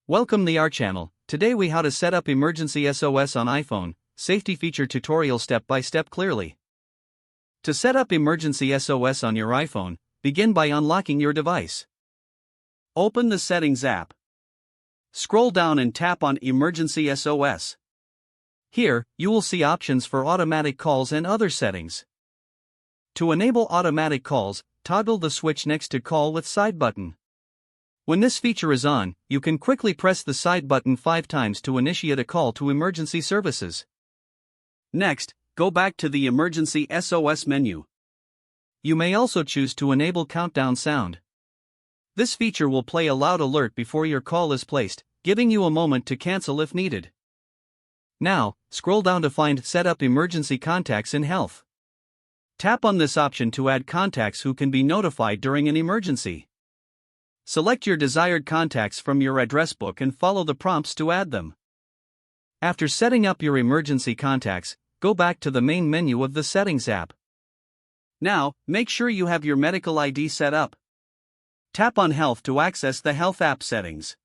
Welcome to our channel. Today we how to set up Emergency SOS on iPhone, safety feature tutorial step by step clearly. To set up Emergency SOS on your iPhone, begin by unlocking your device. Open the Settings app. Scroll down and tap on Emergency SOS. Here, you will see options for automatic calls and other settings. To enable automatic calls, toggle the switch next to Call with Side button. When this feature is on, you can quickly press the side button 5 times to initiate a call to emergency services. Next, go back to the Emergency SOS menu. You may also choose to enable countdown sound. This feature will play a loud alert before your call is placed, giving you a moment to cancel if needed. Now, scroll down to find Set up Emergency Contacts in Health. Tap on this option to add contacts who can be notified during an emergency. Select your desired contacts from your address book and follow the prompts to add them. After setting up your emergency contacts, go back to the main menu of the Settings app. Now, make sure you have your medical ID set up. Tap on Health to access the Health app settings.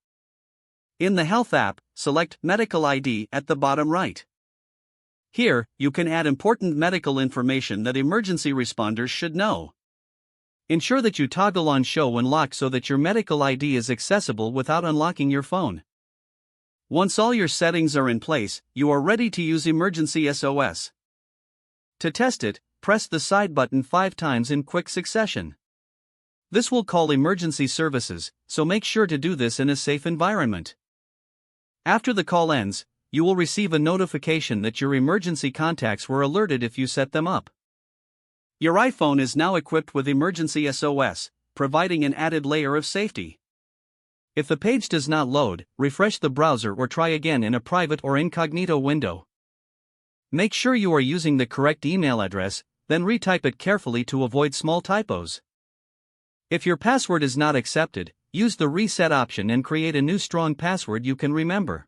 In the Health app, select Medical ID at the bottom right. Here, you can add important medical information that emergency responders should know. Ensure that you toggle on Show and Lock so that your medical ID is accessible without unlocking your phone. Once all your settings are in place, you are ready to use Emergency SOS. To test it, press the side button 5 times in quick succession. This will call emergency services, so make sure to do this in a safe environment. After the call ends, you will receive a notification that your emergency contacts were alerted if you set them up. Your iPhone is now equipped with Emergency SOS, providing an added layer of safety. If the page does not load, refresh the browser or try again in a private or incognito window. Make sure you are using the correct email address, then retype it carefully to avoid small typos. If your password is not accepted, use the reset option and create a new strong password you can remember.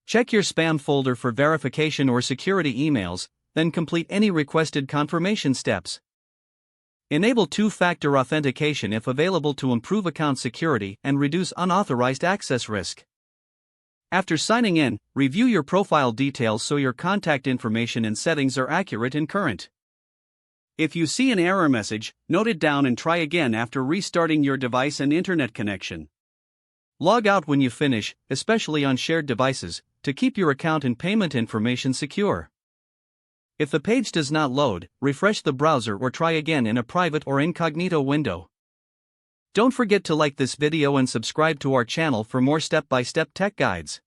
Check your spam folder for verification or security emails, then complete any requested confirmation steps. Enable two-factor authentication if available to improve account security and reduce unauthorized access risk. After signing in, review your profile details so your contact information and settings are accurate and current. If you see an error message, note it down and try again after restarting your device and internet connection. Log out when you finish, especially on shared devices, to keep your account and payment information secure. If the page does not load, refresh the browser or try again in a private or incognito window. Don't forget to like this video and subscribe to our channel for more step-by-step tech guides.